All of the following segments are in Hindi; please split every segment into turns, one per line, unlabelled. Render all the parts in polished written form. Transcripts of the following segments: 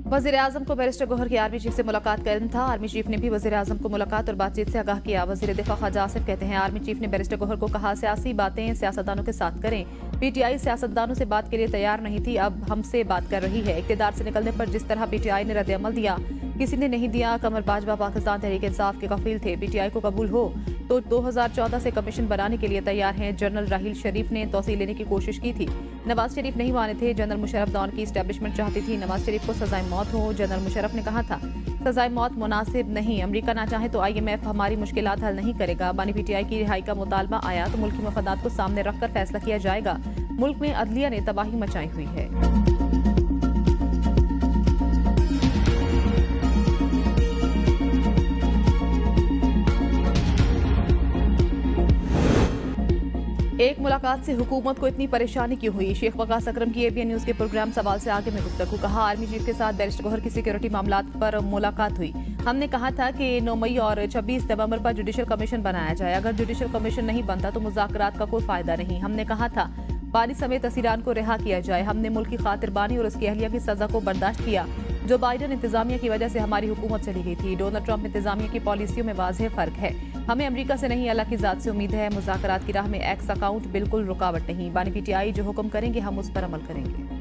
वज़ीर-ए-आज़म को बैरिस्टर गौहर की आर्मी चीफ से मुलाकात का इल्म था। आर्मी चीफ ने भी वज़ीर-ए-आज़म को मुलाकात और बातचीत से आगाह किया। वज़ीर दिफा ख्वाजा आसिफ कहते हैं, आर्मी चीफ ने बैरिस्टर गौहर को कहा, सियासी बातें सियासतदानों के साथ करें। पीटीआई सियासतदानों से बात के लिए तैयार नहीं थी, अब हमसे बात कर रही है। इक़्तिदार से निकलने पर जिस तरह पीटीआई ने रद्द-ए-अमल दिया, किसी ने नहीं दिया। कमर बाजवा पाकिस्तान तहरीक इंसाफ के कफील थे। पीटीआई को कबूल हो तो 2014 से कमीशन बनाने के लिए तैयार हैं। जनरल राहील शरीफ ने तौसील लेने की कोशिश की थी, नवाज शरीफ नहीं माने थे। जनरल मुशर्रफ दौन की इस्टेब्लिशमेंट चाहती थी नवाज शरीफ को सजाए मौत हो। जनरल मुशर्रफ ने कहा था, सजाए मौत मुनासिब नहीं, अमरीका ना चाहे तो IMF हमारी मुश्किलात हल नहीं करेगा। बानी पीटीआई की रिहाई का मुतालबा आया तो मुल्की मफादात को सामने रखकर फैसला किया जाएगा। मुल्क में अदलिया ने तबाही मचाई हुई है। एक मुलाकात से हुकूमत को इतनी परेशानी क्यों हुई? शेख वकास अकरम की ABN न्यूज के प्रोग्राम सवाल से आगे में गुफ्तगू। कहा, आर्मी चीफ के साथ बैरिस्टर गौहर की सिक्योरिटी मामलात पर मुलाकात हुई। हमने कहा था कि 9 मई और 26 नवंबर पर जुडिशल कमीशन बनाया जाए। अगर जुडिशल कमीशन नहीं बनता तो मुज़ाकरात का कोई फायदा नहीं। हमने कहा था बानी समेत असीरान को रिहा किया जाए। हमने मुल्क की खातिरबानी और उसकी अहलिया की सजा को बर्दाश्त किया। जो बाइडन इंतजामिया की वजह से हमारी हुकूमत चली गई थी। डोनाल्ड ट्रंप इंतजामिया की पॉलिसियों में वाज़ेह फर्क है। हमें अमेरिका से नहीं, अल्लाह की ज़ात से उम्मीद है। मुज़ाकरात की राह में एक्स अकाउंट बिल्कुल रुकावट नहीं। बानी पीटीआई जो हुक्म करेंगे हम उस पर अमल करेंगे।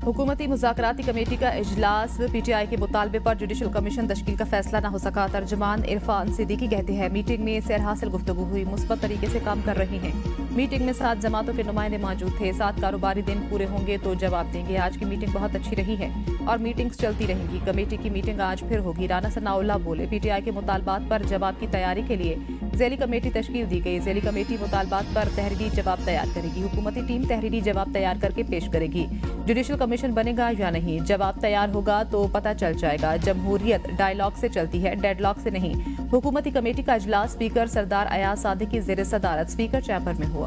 हुकूमती मुज़ाकराती कमेटी का इजलास, पीटीआई के मुतालबे पर जुडिशल कमीशन तश्कील का फैसला न हो सका। तर्जमान इरफान सिद्दीकी कहते हैं, मीटिंग में सैर हासिल गुफ्तगू हुई, मुस्बत तरीके से काम कर रही हैं। मीटिंग में 7 जमातों के नुमाइंदे मौजूद थे। 7 कारोबारी दिन पूरे होंगे तो जवाब देंगे। आज की मीटिंग बहुत अच्छी रही है और मीटिंग्स चलती रहेंगी। कमेटी की मीटिंग आज फिर होगी। राना सनाउल्लाह बोले, पीटीआई के मुतालबात पर जवाब की तैयारी के लिए ज़ैली कमेटी तश्कील दी गई। ज़ैली कमेटी मुतालबात पर तहरीरी जवाब तैयार करेगी। हुकूमती टीम तहरीरी जवाब तैयार करके पेश करेगी। जुडिशल कमीशन बनेगा या नहीं, जवाब तैयार होगा तो पता चल जाएगा। जमहूरियत डायलॉग से चलती है, डेडलॉक से नहीं। हुकूमती कमेटी का इजलास स्पीकर सरदार अयाज सादिक की ज़ेर सदारत स्पीकर चैम्बर में हुआ।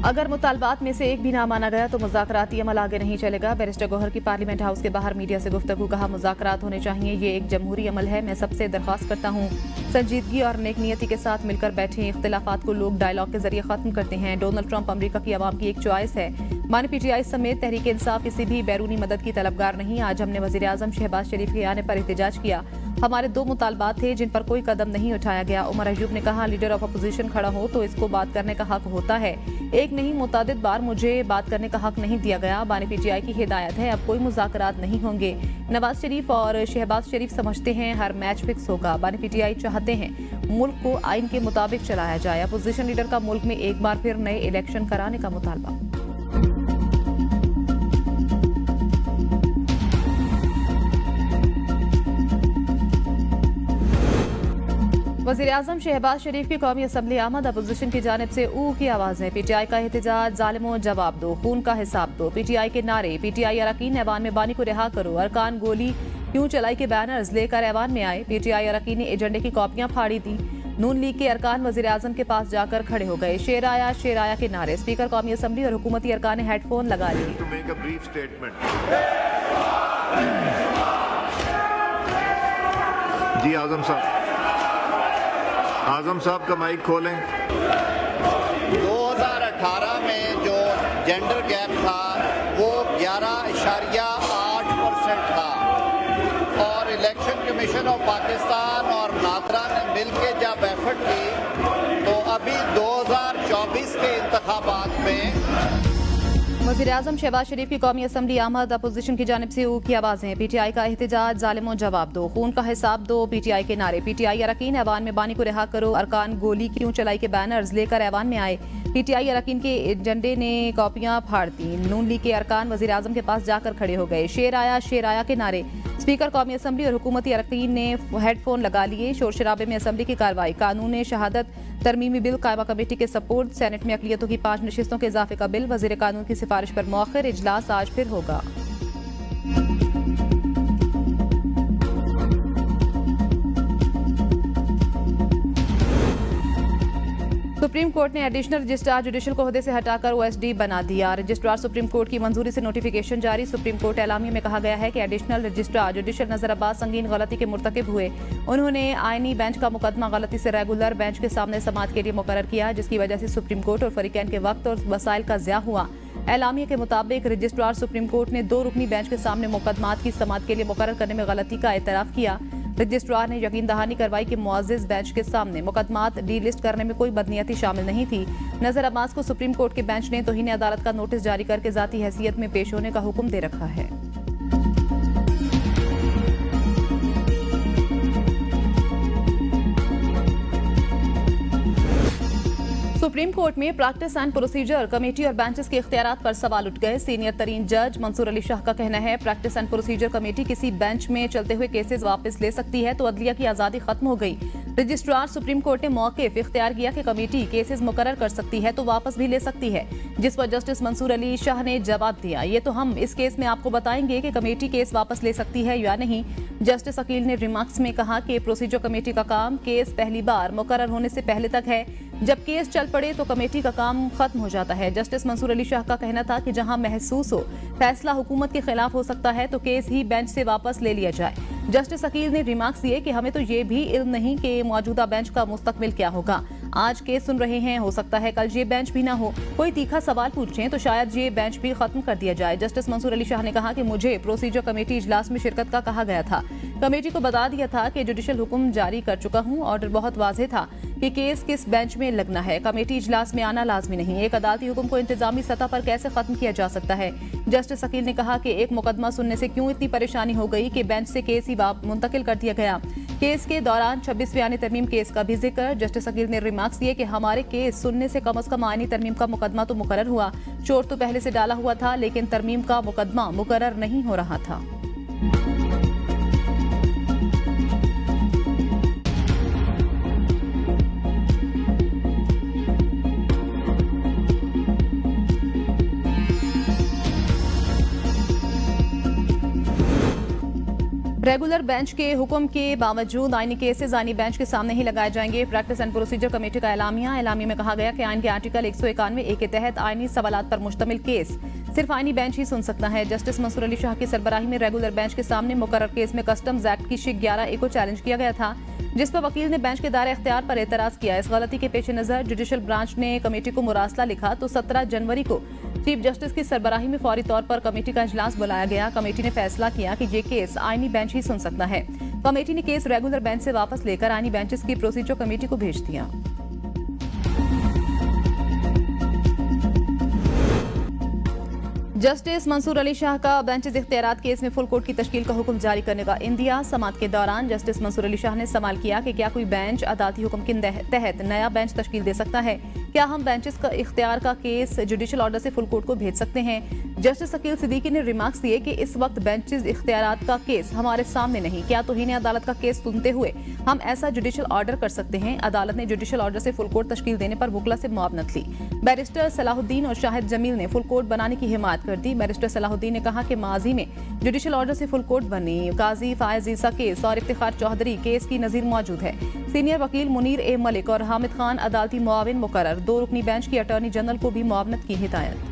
अगर मुतालबात में से एक भी ना माना गया तो मुज़ाकराती अमल आगे नहीं चलेगा। बैरिस्टर गौहर की पार्लियामेंट हाउस के बाहर मीडिया से गुफ्तगू। कहा, मुज़ाकरात होने चाहिए, ये एक जमहूरी अमल है। मैं सबसे दरख्वास्त करता हूँ संजीदगी और नेकनियती के साथ मिलकर बैठें। इख्तिलाफात को लोग डायलॉग के जरिए खत्म करते हैं। डोनाल्ड ट्रंप अमेरिका की आवाम की एक चॉइस है। मानी पीटीआई समेत तहरीक इंसाफ किसी भी बैरूनी मदद की तलबगार नहीं। आज हमने वज़ीर-ए-आज़म शहबाज शरीफ के आने पर एहतजाज किया। हमारे 2 मुतालबात थे जिन पर कोई कदम नहीं उठाया गया। उमर अयूब ने कहा, लीडर ऑफ अपोजिशन खड़ा हो तो इसको बात करने का हक होता है। एक नहीं, मुतादिद बार मुझे बात करने का हक नहीं दिया गया। बानी पीटीआई की हिदायत है, अब कोई मुज़ाकरात नहीं होंगे। नवाज शरीफ और शहबाज शरीफ समझते हैं हर मैच फिक्स होगा। बानी पीटीआई चाहते हैं मुल्क को आइन के मुताबिक चलाया जाए। अपोजिशन लीडर का मुल्क में एक बार फिर नए इलेक्शन कराने का मुतालबा। वज़ीर-ए-आज़म शहबाज शरीफ की कौमी असम्बली आमद। अपोजिशन की जानिब से ऊ की आवाज़ें। पीटीआई का एहतजाज, ज़ालिमों जवाब दो, खून का हिसाब दो। पीटीआई के नारे। पीटीआई अरकान ऐवान में बानी को रिहा करो, अरकान गोली क्यों चलाई के बैनर्स लेकर ऐवान में आए। पीटीआई अरकान ने एजेंडे की कॉपियां फाड़ी दी। नून लीग के अरकान वज़ीर-ए-आज़म के पास जाकर खड़े हो गए। शेर आया के नारे। स्पीकर कौमी असम्बली और हुकूमती अरकान ने हेडफोन लगा लिए।
जी आजम साहब का माइक खोलें।
2018 में जो जेंडर गैप था वो 11.8% था और इलेक्शन कमीशन ऑफ पाकिस्तान और नादरा ने मिलकर जब एफर्ट की तो अभी 2024 के इंतखाबात में
वज़ीर-ए-आज़म शहबाज शरीफ की कौमी असम्बली आमद। अपोजिशन की जानिब से ऊ की आवाज़ें। पीटीआई का एहतजाज, ज़ालिमों जवाब दो, खून का हिसाब दो। पीटीआई के नारे। पीटीआई अरकान ऐवान में बानी को रिहा करो, अरकान गोली क्यों चलाई के बैनर्स लेकर ऐवान में आए। पीटीआई अरकान के एजेंडे ने कॉपियां फाड़ दी। नून लीग के अरकान वज़ीर-ए-आज़म के पास जाकर खड़े हो गए। शेर आया के नारे। स्पीकर कौमी असम्बली और हुकूमती अरकान ने हेडफोन लगा लिए। शोर शराबे में असम्बली की कार्रवाई। कानून शहादत तरमीमी बिल कायमा कमेटी के सपोर्ट। सेनेट में अक़लियतों की 5 नशिस्तों के इजाफे का बिल। वज़ीर कानून की सिफारिश पर मौखर। इजलास आज फिर होगा। सुप्रीम सुप्रीम कोर्ट ने एडिशनल रजिस्ट्रार जुडिशल को ओहदे से हटाकर ओएसडी बना दिया। रजिस्ट्रार सुप्रीम कोर्ट की मंजूरी से नोटिफिकेशन जारी। सुप्रीम कोर्ट एलामिये में कहा गया है कि एडिशनल रजिस्ट्रार जुडिशल नजर अब्बास संगीन गलती के मुर्तकिब हुए। उन्होंने आईनी बेंच का मुकदमा गलती से रेगुलर बेंच के सामने समाअत के लिए मुकर्रर किया, जिसकी वजह से सुप्रीम कोर्ट और फरीकैन के वक्त और वसाइल का ज़िया हुआ। एलामिये के मुताबिक रजिस्ट्रार सुप्रीम कोर्ट ने 2 रुकनी बेंच के सामने मुकदमात की समाअत के लिए मुकर्रर करने में गलती का एतराफ़ किया। रजिस्ट्रार ने यकीन दहानी करवाई कि मुअज़्ज़िज़ बेंच के सामने मुकदमात डी लिस्ट करने में कोई बदनीयती शामिल नहीं थी। नज़र अब्बास को सुप्रीम कोर्ट के बेंच ने तौहीन अदालत का नोटिस जारी करके ज़ाती हैसियत में पेश होने का हुक्म दे रखा है। सुप्रीम कोर्ट में प्रैक्टिस एंड प्रोसीजर कमेटी और बेंचेस के इख्तियारात पर सवाल उठ गए। सीनियर तरीन जज मंसूर अली शाह का कहना है, प्रैक्टिस एंड प्रोसीजर कमेटी किसी बेंच में चलते हुए केसेस वापस ले सकती है तो अदलिया की आज़ादी खत्म हो गई। रजिस्ट्रार सुप्रीम कोर्ट ने मौक़िफ़ इख्तियार किया कि कमेटी केसेस मुकर्रर कर सकती है तो वापस भी ले सकती है, जिस पर जस्टिस मंसूर अली शाह ने जवाब दिया, ये तो हम इस केस में आपको बताएंगे कि कमेटी केस वापस ले सकती है या नहीं। जस्टिस अकील ने रिमार्क्स में कहा कि प्रोसीजर कमेटी का काम केस पहली बार मुकर्रर होने से पहले तक है, जब केस चल पड़े तो कमेटी का काम खत्म हो जाता है। जस्टिस मंसूर अली शाह का कहना था कि जहां महसूस हो फैसला हुकूमत के खिलाफ हो सकता है तो केस ही बेंच से वापस ले लिया जाए। जस्टिस अकील ने रिमार्क्स दिए कि हमें तो ये भी इल्म नहीं कि मौजूदा बेंच का मुस्तकबिल क्या होगा। आज केस सुन रहे हैं, हो सकता है कल ये बेंच भी ना हो। कोई तीखा सवाल पूछें तो शायद ये बेंच भी खत्म कर दिया जाए। जस्टिस मंसूर अली शाह ने कहा कि मुझे प्रोसीजर कमेटी इजलास में शिरकत का कहा गया था। कमेटी को बता दिया था कि जुडिशल हुक्म जारी कर चुका हूं। ऑर्डर बहुत वाज़ेह था कि केस किस बेंच में लगना है। कमेटी इजलास में आना लाजमी नहीं। एक अदालती हुक्म को इंतजामी सतह पर कैसे खत्म किया जा सकता है। जस्टिस अकील ने कहा कि एक मुकदमा सुनने से क्यों इतनी परेशानी हो गई कि बेंच से केस ही मुंतकिल कर दिया गया। केस के दौरान 26वीं आईनी तरमीम केस का भी जिक्र। जस्टिस अकील ने रिमार्क्स दिए कि हमारे केस सुनने से कम अज कम आईनी तरमीम का मुकदमा तो मुकर्रर हुआ। चोट तो पहले से डाला हुआ था, लेकिन तरमीम का मुकदमा मुकर्रर नहीं हो रहा था। रेगुलर बेंच के हुक्म के बावजूद आईनी केसेस आईनी बेंच के सामने ही लगाए जाएंगे। प्रैक्टिस एंड प्रोसीजर कमेटी का एलामिये में कहा गया कि आइन के आर्टिकल 191A के तहत आईनी सवालात पर मुश्तमिल केस सिर्फ आईनी बेंच ही सुन सकता है। जस्टिस मंसूर अली शाह की सरबराही में रेगुलर बेंच के सामने मुकर्रर केस में कस्टम्स एक्ट की शिक 11A को चैलेंज किया गया था, जिस पर वकील ने बेंच के दायरे इख्तियार पर एतराज किया। इस गलती के पेश नजर जुडिशल ब्रांच ने कमेटी को मुरासला लिखा तो 17 जनवरी को चीफ जस्टिस की सरबराही में फौरी तौर पर कमेटी का इजलास बुलाया गया। कमेटी ने फैसला किया कि ये केस आईनी बेंच ही सुन सकता है। कमेटी ने केस रेगुलर बेंच से वापस लेकर आईनी बेंचेस की प्रोसीजर कमेटी को भेज दिया। जस्टिस मंसूर अली शाह का बेंचेस इख्तियारात केस में फुल कोर्ट की तश्कील का हुक्म जारी करने का इंदिया। समाअत के दौरान जस्टिस मंसूर अली शाह ने सवाल किया कि क्या कोई बेंच अदालती हुक्म के तहत नया बेंच तश्कील दे सकता है। क्या हम बेंचेस का इख्तियार का केस जुडिशल ऑर्डर से फुल कोर्ट को भेज सकते हैं। जस्टिस अकील सिद्दीकी ने रिमार्क्स दिए कि इस वक्त बेंचेस इख्तियारात का केस हमारे सामने नहीं। क्या तौहीन अदालत का केस सुनते हुए हम ऐसा जुडिशल ऑर्डर कर सकते हैं। अदालत ने जुडिशल ऑर्डर से फुल कोर्ट तश्कील देने पर वुकला से मुआवनत ली। बैरिस्टर सलाहुद्दीन और शाहिद जमील ने फुल कोर्ट बनाने की हिमायत कर दी। बैरिस्टर सलाहुद्दीन ने कहा कि माजी में जुडिशल ऑर्डर से फुल कोर्ट बनी काजी फायज ईसा केस और इफ्तिखार चौधरी केस की नजीर मौजूद है। सीनियर वकील मुनीर ए मलिक और हामिद खान अदालती मुआविन मुकर्रर। 2 रुकनी बेंच की अटॉर्नी जनरल को भी मुआवनत की हिदायत।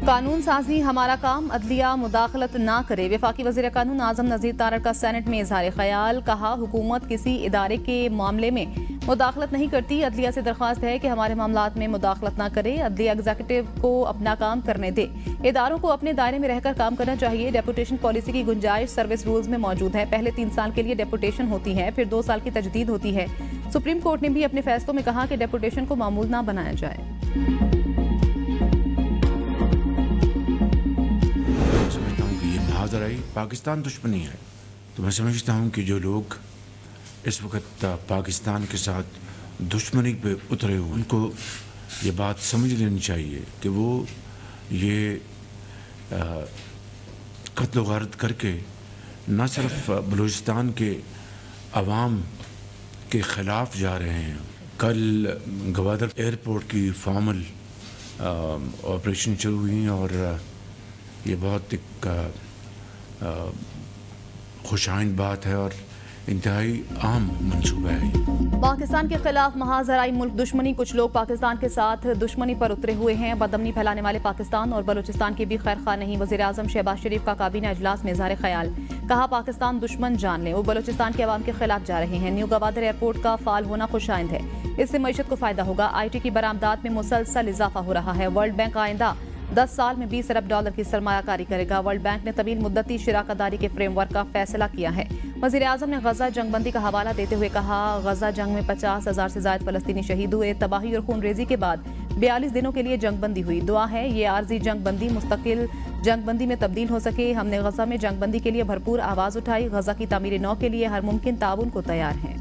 कानून साजी हमारा काम, अदलिया मुदाखलत ना करे। वफाकी वज़ीर कानून आज़म नज़ीर तारड़ का सेनेट में इज़हार ख्याल। कहा हुकूमत किसी इदारे के मामले में मुदाखलत नहीं करती। अदलिया से दरख्वास्त है कि हमारे मामलात में मुदाखलत ना करे। अदलिया एग्जीक्यूटिव को अपना काम करने दे। इदारों को अपने दायरे में रहकर काम करना चाहिए। डेपुटेशन पॉलिसी की गुंजाइश सर्विस रूल्स में मौजूद है। पहले 3 साल के लिए डेपुटेशन होती है, फिर 2 साल की तजदीद होती है। सुप्रीम कोर्ट ने भी अपने फैसलों में कहा कि डेपुटेशन को मामूल ना बनाया जाए।
पाकिस्तान दुश्मनी है, तो मैं समझता हूँ कि जो लोग इस वक्त पाकिस्तान के साथ दुश्मनी पे उतरे हुए उनको ये बात समझ लेनी चाहिए कि वो ये कत्ल गारत करके न सिर्फ बलूचिस्तान के अवाम के ख़िलाफ़ जा रहे हैं। कल गवादर एयरपोर्ट की फॉर्मल ऑपरेशन शुरू हुई और ये बहुत एक खुशाइंद बात है और इंतहाई अहम मंसूबा है।
पाकिस्तान के खिलाफ महाजराई मुल्क दुश्मनी, कुछ लोग पाकिस्तान के साथ दुश्मनी पर उतरे हुए हैं। बदअमनी फैलाने वाले पाकिस्तान और बलूचिस्तान की भी खैर खा नहीं। वज़ीर आज़म शहबाज शरीफ का काबीना अजलास में इज़हार ख्याल, कहा पाकिस्तान दुश्मन जान ले, वो बलूचिस्तान के अवाम के खिलाफ जा रहे हैं। न्यू गवादर एयरपोर्ट का फाल होना खुशाइंद है, इससे मईशत को फायदा होगा। IT की बरामदात में मुसलसल इजाफा हो रहा है। वर्ल्ड बैंक आइंदा 10 साल में $20 अरब की सरमायाकारी करेगा। वर्ल्ड बैंक ने तवील मुद्दती शराकतदारी के फ्रेमवर्क का फैसला किया है। वज़ीर आज़म ने गजा जंगबंदी का हवाला देते हुए कहा, गजा जंग में 50,000 से ज़ायद फ़लस्तीनी शहीद हुए। तबाही और खूनरेज़ी के बाद 42 दिनों के लिए जंगबंदी हुई। दुआ है ये आर्जी जंगबंदी मुस्तकिल जंगबंदी में तब्दील हो सके। हमने गजा में जंगबंदी के लिए भरपूर आवाज़ उठाई। गजा की तामीर नौ के लिए हर मुमकिन ताउन को तैयार हैं।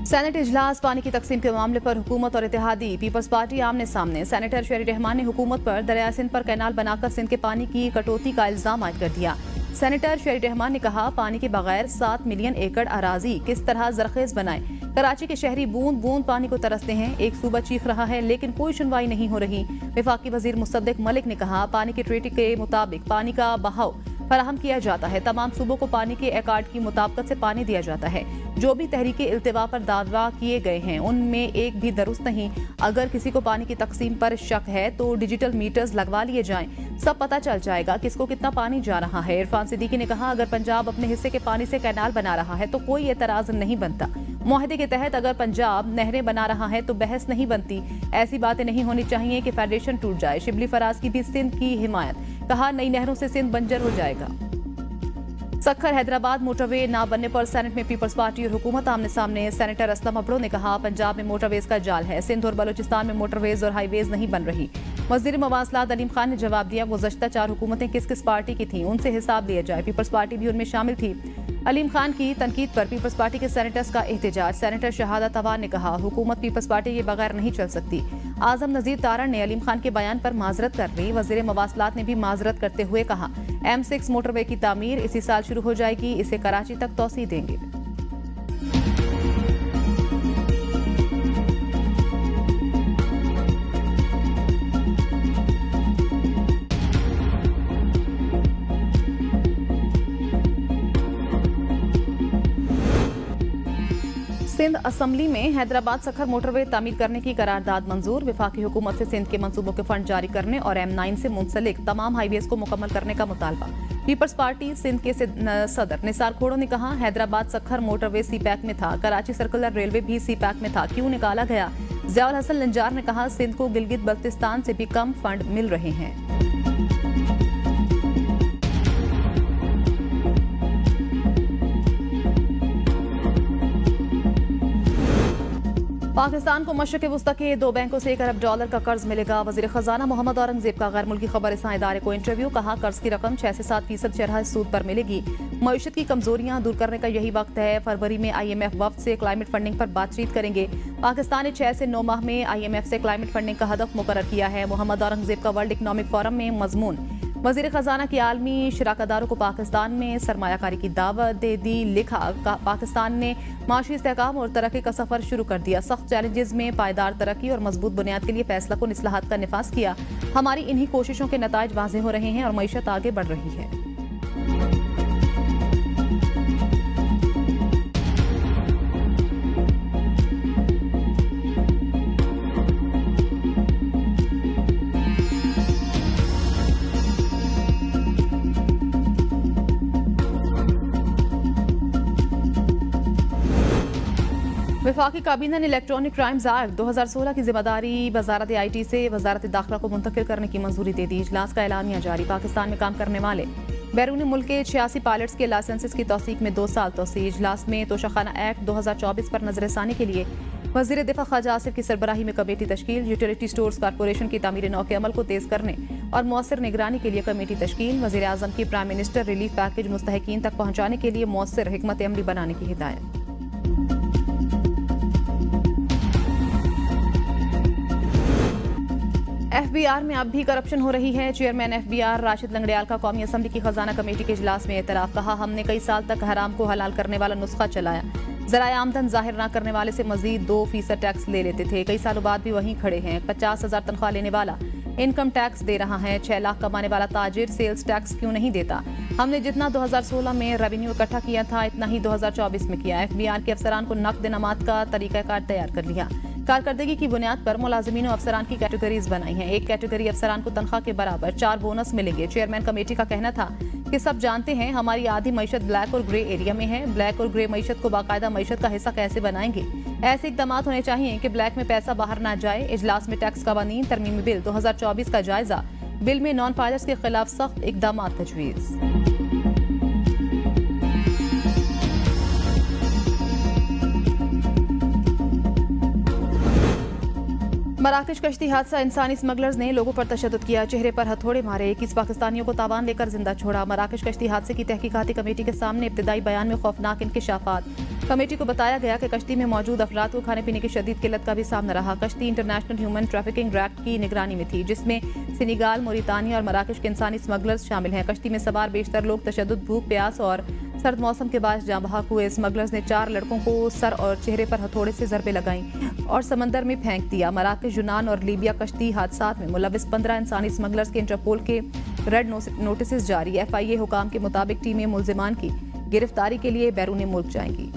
सेनेट इजलास, पानी की तकसीम के मामले पर हुकूमत और इत्तेहादी पीपल्स पार्टी आमने सामने। सेनेटर शेरी रहमान ने हुकूमत पर दरिया सिंध पर कैनाल बनाकर सिंध के पानी की कटौती का इल्जाम आयद कर दिया। सेनेटर शेरी रहमान ने कहा, पानी के बगैर 7 मिलियन एकड़ अराजी किस तरह जरखेज बनाए। कराची के शहरी बूंद बूंद पानी को तरसते हैं। एक सूबा चीख रहा है लेकिन कोई सुनवाई नहीं हो रही। वफाकी वजीर मुसद्दिक मलिक ने कहा, पानी के ट्रीटी के मुताबिक पानी का बहाव फराहम किया जाता है। तमाम सूबों को पानी के एकॉर्ड की मुताबिकत से पानी दिया जाता है। जो भी तहरीके इल्तिवा पर दावा किए गए हैं उनमें एक भी दुरुस्त नहीं। अगर किसी को पानी की तकसीम पर शक है तो डिजिटल मीटर्स लगवा लिए जाएं, सब पता चल जाएगा किसको कितना पानी जा रहा है। इरफान सिद्दीकी ने कहा, अगर पंजाब अपने हिस्से के पानी से कैनाल बना रहा है तो कोई एतराज नहीं बनता। मुआहदे के तहत अगर पंजाब नहरें बना रहा है तो बहस नहीं बनती। ऐसी बातें नहीं होनी चाहिए कि फेडरेशन टूट जाए। शिबली फराज की भी सिंध की हिमायत, कहा नई नहरों से सिंध बंजर हो जाएगा। सक्खर हैदराबाद मोटरवे ना बनने पर सेनेट में पीपल्स पार्टी और हुकूमत आमने सामने। सेनेटर असलम अबड़ो ने कहा, पंजाब में मोटरवेज का जाल है, सिंध और बलूचिस्तान में मोटरवेज और हाईवेज नहीं बन रही। वज़ीर मवासलात अलीम खान ने जवाब दिया, गुज़श्ता 4 हुकूमतें किस किस पार्टी की थीं उनसे हिसाब लिया जाए। पीपल्स पार्टी भी उनमें शामिल थी। अलीम खान की तनकीद पर पीपल्स पार्टी के सेनेटर्स का एहतजाज। सेनेटर शहादत अवान ने कहा, हुकूमत पीपल्स पार्टी के बगैर नहीं चल सकती। आजम नजीर तारण ने अलीम खान के बयान पर माजरत कर ली। वज़ीर मवासलात ने भी माजरत करते हुए कहा, M6 मोटरवे की तामीर इसी साल शुरू हो जाएगी, इसे कराची तक तौसी देंगे। सिंध असम्बली में हैदराबाद सखर मोटरवे तामीर करने की करारदाद मंजूर। वफाकी हुकूमत से सिंध के मंसूबों के फंड जारी करने और M9 से मुंसलिक तमाम हाईवेज को मुकम्मल करने का मुतालबा। पीपल्स पार्टी सिंध के सदर निसार खोड़ो ने कहा, हैदराबाद सखर मोटरवे CPAC में था, कराची सर्कुलर रेलवे भी CPAC में था, क्यों निकाला गया। ज़ियाउल हसन लंजार ने कहा, सिंध को गिलगित बल्तिस्तान से भी कम फंड मिल रहे हैं। पाकिस्तान को मशरक़ वुस्ता के 2 बैंकों से $1 अरब का कर्ज मिलेगा। वज़ीर ख़जाना मोहम्मद औरंगज़ेब का गैर मुल्की खबरसां इदारे को इंटरव्यू, कहा कर्ज की रकम 6 से 7% शरह सूद पर मिलेगी। मईशत की कमजोरियां दूर करने का यही वक्त है। फरवरी में IMF वफ्द से क्लाइमेट फंडिंग पर बातचीत करेंगे। पाकिस्तान ने 6 से 9 माह में IMF से क्लाइमेट फंडिंग का हदफ मुकर्रर किया है। मोहम्मद औरंगज़ेब का वर्ल्ड इकनॉमिक फोरम में मजमून। वज़ीर ख़जाना की आलमी शराकतदारों को पाकिस्तान में सरमायाकारी की दावत दे दी। लिखा, पाकिस्तान ने माशी इस्तेहकाम और तरक्की का सफ़र शुरू कर दिया। सख्त चैलेंजेस में पायदार तरक्की और मजबूत बुनियाद के लिए फैसला कुन इस्लाहात का निफाज किया। हमारी इन्हीं कोशिशों के नताइज वाज़ेह हो रहे हैं और मईशत आगे बढ़ रही है। वफाकी काबीना ने इलेक्ट्रॉनिक क्राइम्स एक्ट 2016 की जिम्मेदारी वजारत IT से वजारत दाखिला को मुंतकिल करने की मंजूरी दे दी। इजलास का एलानिया जारी। पाकिस्तान में काम करने वाले बैरून मुल्क के 86 पायलट्स के लाइसेंसेस की तौसीक में 2 साल तोसी। इजलास में तोशाखाना एक्ट 2024 पर नजरसानी के लिए वजीर दिफा ख्वाजा आसिफ की सरबराही में कमेटी तश्कील। यूटिलिटी स्टोर्स कॉरपोरेशन की तामीर नौ के अमल को तेज करने और मौसर निगरानी के लिए कमेटी तश्कील। वजीर आजम की प्राइम मिनिस्टर रिलीफ पैकेज मुस्तहिकीन तक पहुंचाने के लिए मौसर हिकमत अमली बनाने की हिदायत। FBR में अब भी करप्शन हो रही है। चेयरमैन FBR राशिद लंगड़ियाल का कौमी असम्बली की खजाना कमेटी के इजलास में एतराफ, कहा हमने कई साल तक हराम को हलाल करने वाला नुस्खा चलाया। ज़राए आमदन जाहिर न करने वाले से मजीद 2% टैक्स ले लेते थे। कई सालों बाद भी वहीं खड़े हैं। 50,000 तनख्वाह लेने वाला इनकम टैक्स दे रहा है। 6 लाख कमाने वाला ताजिर सेल्स टैक्स क्यों नहीं देता? हमने जितना 2016 में रेवेन्यू इकट्ठा किया था इतना ही 2024 में किया। FBR के अफसरान को नकद इनामात का तरीकाकार तैयार कर लिया। कारकर्दगी की बुनियाद पर मुलाजिमीन और अफसरान की कैटेगरीज बनाई हैं। एक कैटेगरी अफसरान को तनख्वाह के बराबर 4 बोनस मिलेंगे। चेयरमैन कमेटी का कहना था कि सब जानते हैं हमारी आधी मईशत ब्लैक और ग्रे एरिया में है। ब्लैक और ग्रे मईशत को बाकायदा मईशत का हिस्सा कैसे बनाएंगे? ऐसे इकदाम होने चाहिए कि ब्लैक में पैसा बाहर ना जाए। इजलास में टैक्स कवानीन तरमीमी बिल 2024 का जायजा। बिल में नॉन फाइलर्स के खिलाफ सख्त इकदाम तजवीज़। मराकश कश्ती हादसा। इंसानी स्मगलर्स ने लोगों पर तशद्दुद किया, चेहरे पर हथौड़े मारे, 21 पाकिस्तानियों को तावान लेकर जिंदा छोड़ा। मराकश कश्ती हादसे की तहकीकाती कमेटी के सामने इब्तिदाई बयान में खौफनाक इंकशाफात। कमेटी को बताया गया कि कश्ती में मौजूद अफराद को खाने पीने की शदीद किल्लत का भी सामना रहा। कश्ती इंटरनेशनल ह्यूमन ट्रैफिकिंग एक्ट की निगरानी में थी, जिसमें सेनेगाल, मोरितानिया और मराकश के इंसानी स्मगलर्स शामिल हैं। कश्ती में सवार बेशतर लोग तशद्दुद, भूख, प्यास और सर्द मौसम के बाद जाँ बहक हुए। स्मगलर्स ने 4 लड़कों को सर और चेहरे पर हथौड़े से ज़रबे लगाईं और समंदर में फेंक दिया। मराकश, यूनान और लीबिया कश्ती हादसात में मुलविस 15 इंसानी स्मगलर्स के इंटरपोल के रेड नोटिस जारी। FIA हुकाम के मुताबिक टीमें मुल्जिमान की गिरफ्तारी के लिए बैरून मुल्क जाएंगी।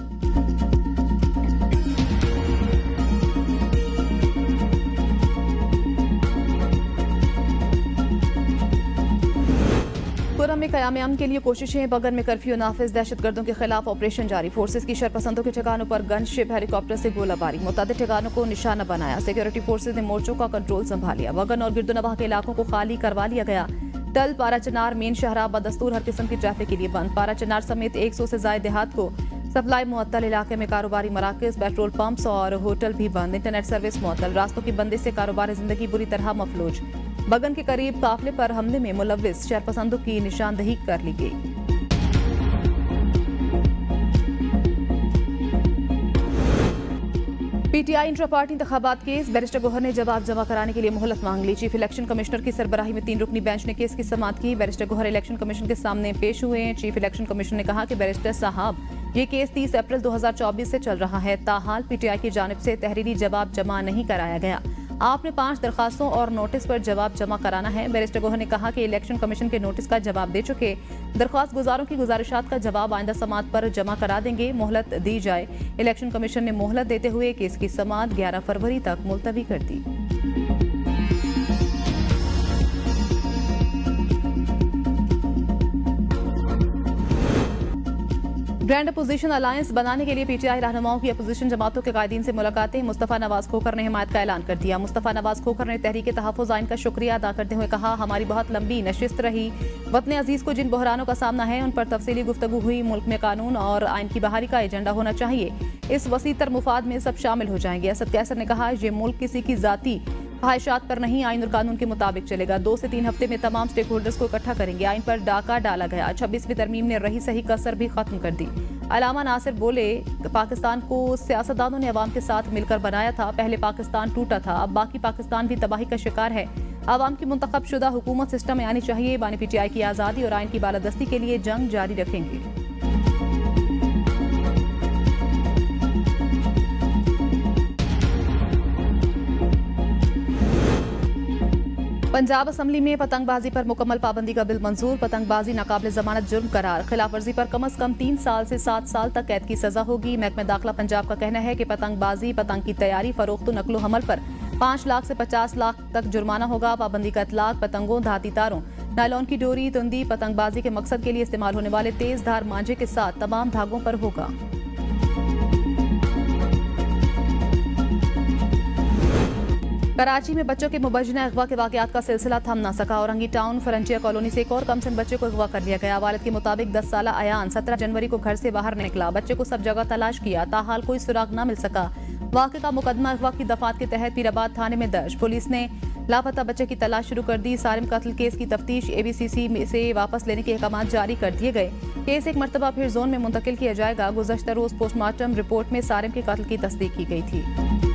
खुर्रम में क़याम अमन के लिए कोशिशें। बगन में कर्फ्यू नाफिज। दहशतगर्दों के खिलाफ ऑपरेशन जारी। फोर्सेज की शरपसंदों के ठिकानों पर गन शिप हेलीकॉप्टर से गोलाबारी। मुतअद्दिद ठिकानों को निशाना बनाया। सिक्योरिटी फोर्सेज ने मोर्चों का कंट्रोल संभाल लिया। बगन और गिरदोनवाह के इलाकों को खाली करवा लिया गया। टल, पाराचनार, मेन शहरा बदस्तूर हर किस्म की ट्रैफिक के लिए बंद। पाराचनार समेत 100 से ज्यादा देहात को सप्लाई मुअत्तल। इलाके में कारोबारी मराकज़, पेट्रोल पंप्स और होटल भी बंद। इंटरनेट सर्विस मुअत्तल। रास्तों की बंदिश से कारोबार जिंदगी बुरी तरह मफलूज। बगन के करीब काफिले पर हमले में मुलविस शरपसंदों की निशानदही कर ली गई। PTI इंट्रा पार्टी इंतखाबात केस। बैरिस्टर गौहर ने जवाब जमा कराने के लिए मोहलत मांग ली। चीफ इलेक्शन कमिश्नर की सरबराही में 3 रुकनी बेंच ने केस की समाअत की। बैरिस्टर गौहर इलेक्शन कमीशन के सामने पेश हुए। चीफ इलेक्शन कमिश्नर ने कहा कि बैरिस्टर साहब, ये केस 30 अप्रैल 2024 से चल रहा है। ताहाल PTI की जानिब से तहरीरी जवाब जमा नहीं कराया गया। आपने 5 दरखास्तों और नोटिस पर जवाब जमा कराना है। बैरिस्टर गौहर ने कहा कि इलेक्शन कमीशन के नोटिस का जवाब दे चुके। दरख्वास्त गुजारों की गुजारिशात का जवाब आइंदा समाअत पर जमा करा देंगे। मोहलत दी जाए। इलेक्शन कमीशन ने मोहलत देते हुए केस की समाअत 11 फरवरी तक मुलतवी कर दी। ग्रैंड अपोजिशन अलायंस बनाने के लिए PTI रहनुमाओं की अपोजिशन जमातों के कायदीन से मुलाकातें। मुस्तफा नवाज खोखर ने हिमायत का ऐलान कर दिया। मुस्तफा नवाज खोखर ने तहरीक तहफ़्फ़ुज़ आइन का शुक्रिया अदा करते हुए कहा, हमारी बहुत लंबी नशिस्त रही। वतन अजीज को जिन बहरानों का सामना है उन पर तफसीली गुफ्तगू हुई। मुल्क में कानून और आइन की बहाली का एजेंडा होना चाहिए। इस वसी तर मुफाद में सब शामिल हो जाएंगे। असद कैसर ने कहा, ये मुल्क किसी की जाती ख्वाहिशात पर नहीं, आइन और कानून के मुताबिक चलेगा। 2 से 3 हफ्ते में तमाम स्टेक होल्डर्स को इकट्ठा करेंगे। आइन पर डाका डाला गया। 26वीं तरमीम ने रही सही कसर भी खत्म कर दी। अलामा नासिर बोले, पाकिस्तान को सियासतदानों ने अवाम के साथ मिलकर बनाया था। पहले पाकिस्तान टूटा था, अब बाकी पाकिस्तान भी तबाही का शिकार है। अवाम की मुंतखब शुदा हुकूमत सिस्टम में आनी चाहिए। बानी PTI की आज़ादी और आइन की बालादस्ती के लिए जंग जारी रखेंगे। पंजाब असम्बली में पतंगबाजी पर मुकम्मल पाबंदी का बिल मंजूर। पतंगबाजी नाकाबिल जमानत जुर्म करार। खिलाफ वर्जी पर कम अज कम 3 साल से 7 साल तक कैद की सजा होगी। महकमा दाखिला पंजाब का कहना है कि पतंगबाजी, पतंग की तैयारी, फरोख्त, नकलो हमल पर 5 लाख से 50 लाख तक जुर्माना होगा। पाबंदी का इतलाक पतंगों, धाती तारों, नायलॉन की डोरी, तुंदी, पतंगबाजी के मकसद के लिए इस्तेमाल होने वाले तेज धार मांझे के साथ तमाम धागों पर होगा। कराची में बच्चों के मुबज्जना अगवा के वाकयात का सिलसिला थम ना सका। औरंगी टाउन फरंचिया कॉलोनी से एक और कमसिन बच्चे को अगवा कर लिया गया। वालिद के मुताबिक 10 साला अयान 17 जनवरी को घर से बाहर निकला। बच्चे को सब जगह तलाश किया, ताहाल कोई सुराग न मिल सका। वाक़े का मुकदमा अगवा की दफात के तहत पीराबाद थाने में दर्ज। पुलिस ने लापता बच्चे की तलाश शुरू कर दी। सारिम कत्ल केस की तफ्तीश ABCC से वापस लेने के अहकाम जारी कर दिए गए। केस एक मरतबा फिर जोन में मुंतकिल किया जाएगा। गुज़श्ता रोज पोस्टमार्टम रिपोर्ट में सारिम के कत्ल की तस्दीक की गई थी।